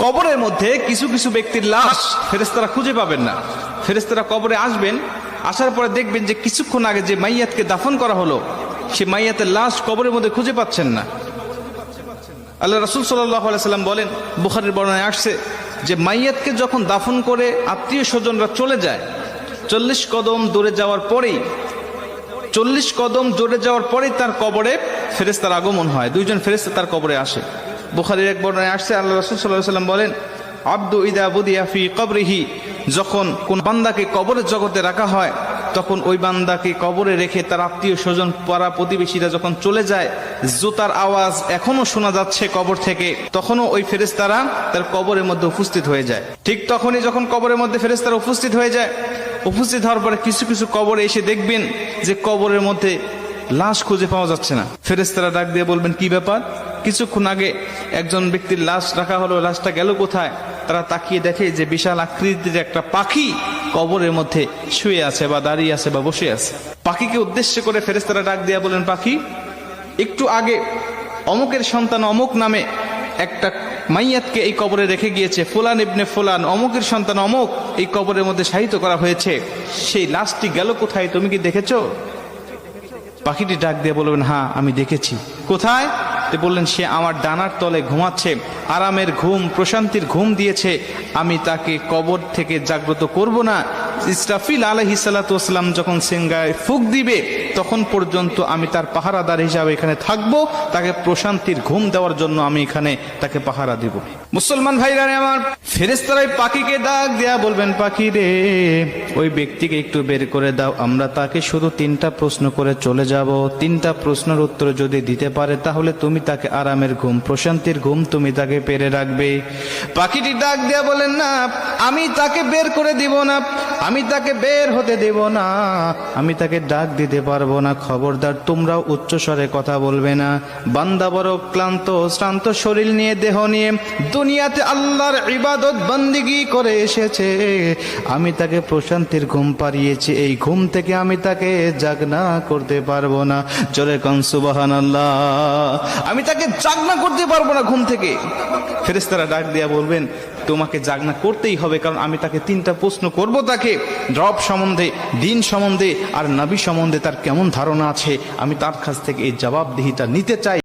কবরের মধ্যে কিছু কিছু ব্যক্তির লাশ ফেরেশতারা খুঁজে পাবেন না। ফেরেশতারা কবরে আসবেন, আসার পরে দেখবেন যে কিছুক্ষণ আগে যে মাইয়াতকে দাফন করা হলো সে মাইয়াতের লাশ কবরের মধ্যে খুঁজে পাচ্ছেন না। আল্লাহ রাসূল সাল্লাল্লাহু আলাইহি সাল্লাম বলেন, বুখারীর বর্ণনায় আসছে যে মাইয়াতকে যখন দাফন করে আত্মীয় স্বজনরা চলে যায়, 40 কদম দূরে যাওয়ার পরেই তার কবরে ফেরেশতার আগমন হয়। দুইজন ফেরেশতা তার কবরে আসে। বুখারীর এক বর্ণনায় আসছে, আল্লাহ রাসূল সাল্লাল্লাহু আলাইহি সাল্লাম বলেন, আব্দু ইদা বুদিয়া ফি কবরিহি, যখন কোন বান্দাকে কবরের জগতে রাখা হয় তখন ওই বান্দাকে কবরে রেখে তার আত্মীয় স্বজন পাড়া প্রতিবেশীরা যখন চলে যায়, জুতার আওয়াজ এখনো শোনা যাচ্ছে কবর থেকে, তখনও ওই ফেরেশতারা তার কবরের মধ্যে উপস্থিত হয়ে যায়। ঠিক তখনই যখন কবরের মধ্যে ফেরেশতারা উপস্থিত হয়ে যায়, উপস্থিত হওয়ার পরে কিছু কিছু কবরে এসে দেখবেন যে কবরের মধ্যে লাশ খুঁজে পাওয়া যাচ্ছে না। ফেরেশতারা ডাক দিয়ে বলবেন, কি ব্যাপার? কিছুক্ষণ আগে একজন ব্যক্তির লাশ রাখা হলো, লাশটা গেল কোথায়? তারা তাকিয়ে দেখে যে বিশাল আকৃতির একটা পাখি কবরের মধ্যে শুয়ে আছে বা দাঁড়িয়ে আছে বা বসে আছে। পাখিকে উদ্দেশ্য করে ফেরেশতারা ডাক দিয়ে বলেন, পাখি, একটু আগে অমুকের সন্তান অমুক নামে একটা মাইয়াতকে এই কবরে রেখে গিয়েছে, ফুলান ইবনে ফুলান, অমুকের সন্তান অমুক এই কবরের মধ্যে শায়িত করা হয়েছে, সেই লাশটি গেল কোথায়? তুমি কি দেখেছো? পাখিটি ডাক দিয়ে বলবেন, হ্যাঁ আমি দেখেছি। কোথায়? বললেন, সে আমার ডানার তলে ঘুমাচ্ছে, আরামের ঘুম, প্রশান্তির ঘুম দিয়েছে, আমি তাকে কবর থেকে জাগ্রত করব না। ইসরাফিল আলাইহিস সালাতু ওয়াস সালাম যখন সিংহায় ফুঁক দিবে তখন পর্যন্ত আমি তার পাহারাদার হিসাবে এখানে থাকব, তাকে প্রশান্তির ঘুম দেওয়ার জন্য আমি এখানে তাকে পাহারা দিব। মুসলমান ভাইরা আমার, ফেরেশতারা পাখিকে ডাক দেয়া বলবেন, পাখি রে, ওই ব্যক্তিকে একটু বের করে দাও, আমরা তাকে শুধু 3টা প্রশ্ন করে চলে যাব। 3টা প্রশ্নের উত্তর যদি দিতে পারে তাহলে তুমি তাকে আরামের ঘুম, প্রশান্তির ঘুম তুমি তাকে পেরে রাখবে। পাখিটি ডাক দেয়া বলেন, না, আমি তাকে বের করে দিব না, আমি তাকে বের হতে দেব না, আমি তাকে ডাক দিতে পারবো না। খবরদার, তোমরাও উচ্চ স্বরে কথা বলবে না। বান্দা বড় ক্লান্ত শ্রান্ত শরীর নিয়ে, দেহ নিয়ে দুনিয়াতে আল্লাহর ইবাদত বন্দেগী করে এসেছে, আমি তাকে প্রশান্তির ঘুম পাড়িয়েছি, এই ঘুম থেকে আমি তাকে জাগনা করতে পারবো না। জোরে কোন সুবহানাল্লাহ। আমি তাকে জাগনা করতে পারবো না ঘুম থেকে। ফেরেশতারা ডাক দিয়া বলবেন, তোমাকে জাগনা করতেই হবে, কারণ আমি তাকে 3টা প্রশ্ন করব, তাকে রব সম্বন্ধে, দিন সম্বন্ধে আর নবী সম্বন্ধে তার কেমন ধারণা আছে, আমি তার কাছ থেকে এই জবাবদিহিতা নিতে চাই।